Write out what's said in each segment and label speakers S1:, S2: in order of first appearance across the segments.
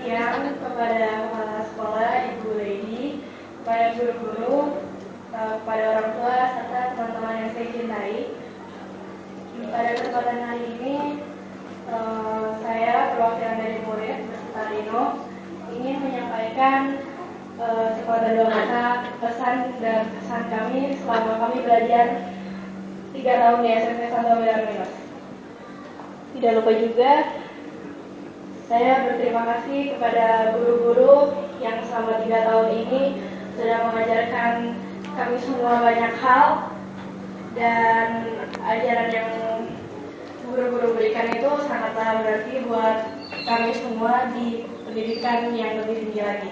S1: siang kepada kepala sekolah, Ibu Lady, kepada guru-guru, kepada orang tua, serta teman-teman yang saya cintai. Pada kesempatan hari ini, saya perwakilan dari murid beserta Rino ingin menyampaikan sepatah dua kata pesan dan kesan kami selama kami belajar 3 tahun di SMP Santo Milos. Tidak lupa juga, saya berterima kasih kepada guru-guru yang selama 3 tahun ini sudah mengajarkan kami semua banyak hal, dan ajaran yang guru-guru berikan itu sangatlah berarti buat kami semua di pendidikan yang lebih tinggi lagi.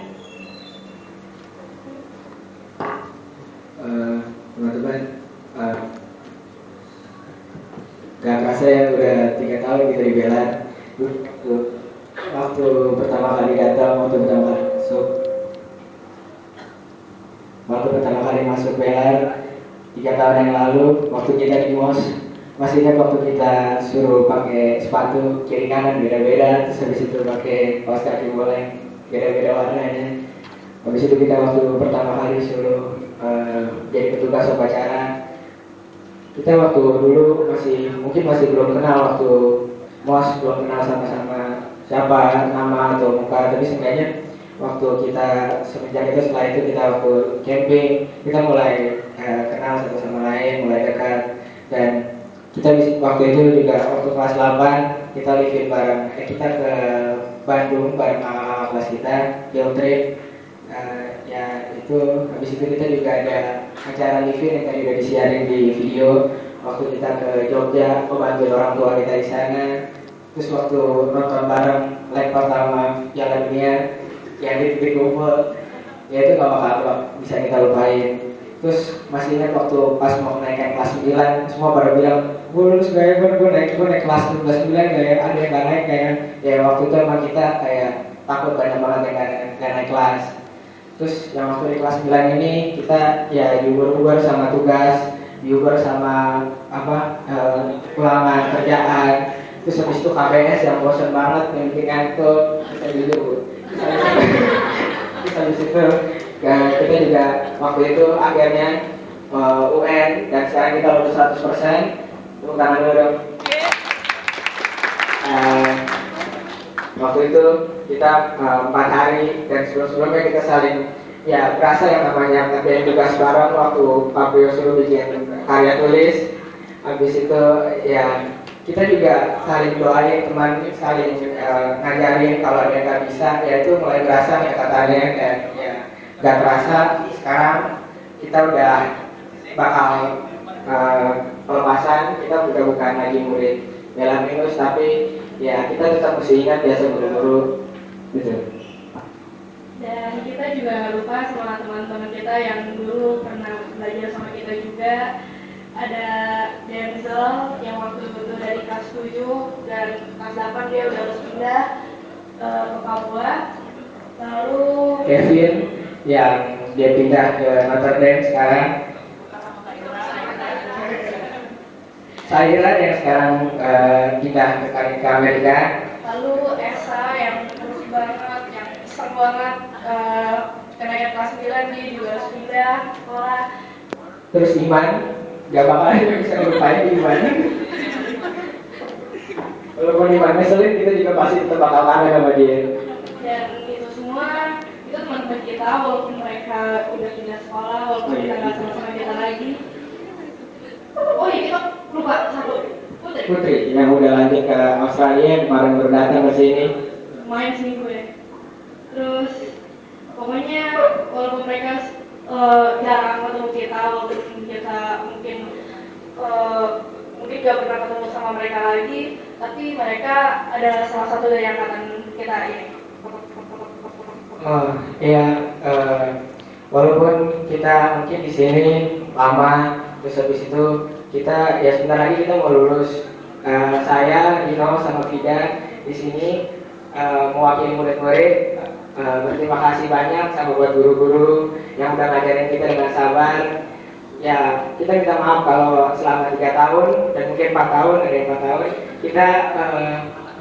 S2: Teman-teman, gak kerasa ya udah 3 tahun kita di Belar. Waktu pertama kali datang, waktu pertama kali masuk Belar 3 tahun yang lalu, waktu kita di MOS, masih ingat waktu kita suruh pakai sepatu kiri kanan beda-beda, terus habis itu pakai kaos kaki boleh beda-beda warnanya. Habis itu kita waktu pertama kali suruh jadi petugas upacara, kita waktu dulu mungkin masih belum kenal, waktu MOS belum kenal sama-sama siapa nama atau muka, tapi seenggaknya waktu kita semenjak itu, setelah itu kita waktu camping, kita mulai kenal satu sama lain, mulai dekat. Dan kita waktu itu juga waktu kelas 8 kita living bareng, kita ke Bandung bareng kakak kelas kita, field trip. Ya itu, habis itu kita juga ada acara living yang tadi udah disiarin di video. Waktu kita ke Jogja, membantu orang tua kita di sana. Terus waktu nonton bareng leg pertama Piala Dunia yang di titik kumpul, ya itu gak bakal bisa kita lupain. Terus masih ingat waktu pas mau naikkan kelas 9, semua pada bilang, gue lulus gak ya, gue naik kelas 9 gak ya, ada yang gak naik kayak. Ya waktu itu emang kita kayak takut banyak banget yang gak naik kelas. Terus yang waktu di kelas 9 ini kita ya diuber-uber sama tugas, diuber sama ulangan kerjaan. Terus habis itu KPS yang bosan banget, yang bikin ngantuk, kita duduk. Terus habis itu kita juga waktu itu akhirnya UN, dan sekarang kita lulus 100%. Tepuk tangan dulu dong. Waktu itu kita 4 hari, dan sebelum-sebelumnya kita saling ya berasa yang namanya ngerjain tugas bareng. Waktu Pak Priyo suruh bikin karya tulis, habis itu ya kita juga saling doain teman, saling ngajarin kalau ada yang nggak bisa, ya itu mulai berasa kata-katanya. Dan ya nggak terasa sekarang kita udah bakal pelepasan, kita udah bukan lagi murid Belar Minus, tapi ya kita tetap mesti ingat biasa guru-guru gitu.
S1: Dan kita juga nggak lupa sama teman-teman kita yang dulu pernah belajar sama kita juga. Ada Denzel yang waktu itu dari kelas 7 dan kelas 8 dia udah harus pindah ke Papua. Lalu
S2: Kevin yang dia pindah ke Notre Dame sekarang. Saira yang sekarang pindah ke Amerika.
S1: Lalu Esa yang terus banget, yang iseng banget, kenaikan kelas 9 dia juga harus pindah sekolah.
S2: Terus Iman, gak bakal bisa ngelupain Iman. Walaupun Iman ngeselin, kita juga pasti tetap bakal kangen sama dia.
S1: Dan itu semua, itu teman-teman kita, walaupun mereka udah pindah sekolah, walaupun kita gak sama-sama kita lagi. Oh iya, kita lupa satu,
S2: Putri yang udah lanjut ke Australia, kemarin baru datang ke sini.
S1: Main seminggu ya. Terus pokoknya walaupun mereka jarang ketemu kita, walaupun kita mungkin gak pernah ketemu sama mereka lagi, tapi mereka adalah salah satu dari angkatan kita ini.
S2: Walaupun kita mungkin di sini lama, terus habis itu kita ya sebentar lagi kita mau lulus. Saya, Rino, sama Fida di sini mewakili murid-murid. Berterima kasih banyak sama buat guru-guru yang udah ngajarin kita dengan sabar. Ya, kita minta maaf kalau selama 3 tahun dan mungkin 4 tahun, ada yang 4 tahun, kita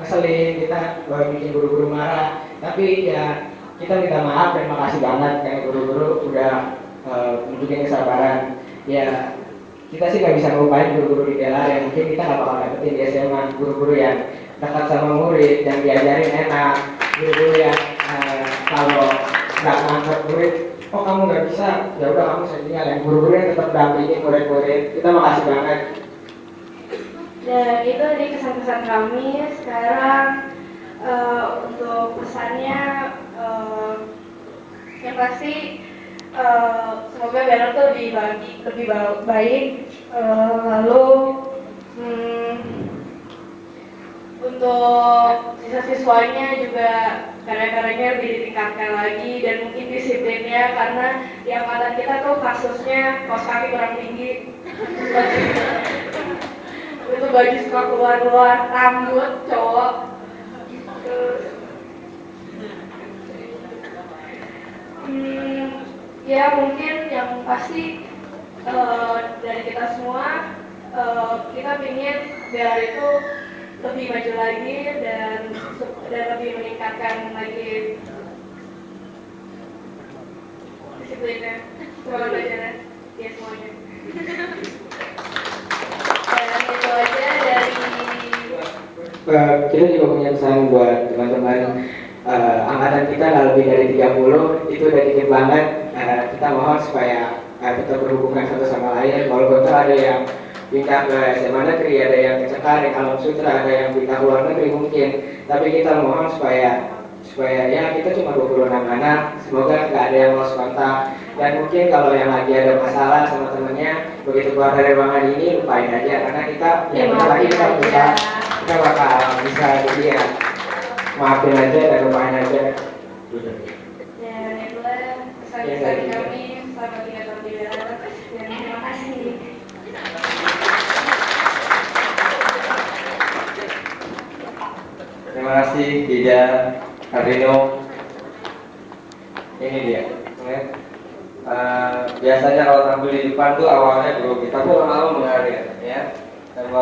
S2: ngeselin, kita bikin guru-guru marah. Tapi ya kita minta maaf dan makasih banget karena guru-guru udah nunjukin kesabaran. Ya kita sih nggak bisa ngelupain guru-guru di Belar yang mungkin kita nggak bakal dapetin di SMA. Guru-guru yang dekat sama murid, yang diajarin enak, guru-guru yang kalau nggak nangkep murid, oh kamu nggak bisa, ya udah kamu sendirian. Yang guru-guru yang tetap dampingin murid-murid, kita makasih banget.
S1: Dan itu tadi kesan-kesan kami. Sekarang untuk pesannya yang pasti semoga Belar tuh lebih baik. Lalu untuk siswa-siswanya juga karya-karyanya lebih ditingkatkan lagi dan mungkin disiplinnya, karena di angkatan kita tuh kasusnya kaos kaki kurang tinggi. Itu baju suka keluar-keluar rambut cowok. Terus ya mungkin yang pasti dari kita semua kita ingin Belar itu lebih maju lagi dan lebih meningkatkan lagi disiplinnya, semangat belajarnya, ya semuanya. Dan itu aja dari
S2: kita juga punya pesan buat teman-teman angkatan kita nggak lebih dari 30, itu udah dikit banget. Kita mohon supaya tetap berhubungan satu sama lain, walaupun ada yang pindah ke SMA negeri, ada yang ke Cengkareng, Alam Sutra, ada yang pindah ke luar negeri mungkin, tapi kita mohon supaya ya kita cuma 26 anak, semoga nggak ada yang lost kontak. Dan mungkin kalau yang lagi ada masalah sama temennya, begitu keluar dari ruangan ini lupain aja, karena kita yang lagi kita bakal bisa jadi ya maafin aja dan lupain aja.
S1: dan itulah pesan-pesan kami selama 3 tahun di Belar, dan terima kasih.
S3: Terima kasih Dida, Karino. Ini dia. Biasanya kalau tampil di depan tuh awalnya grogi, tapi lama-lama mengalir ya. Dan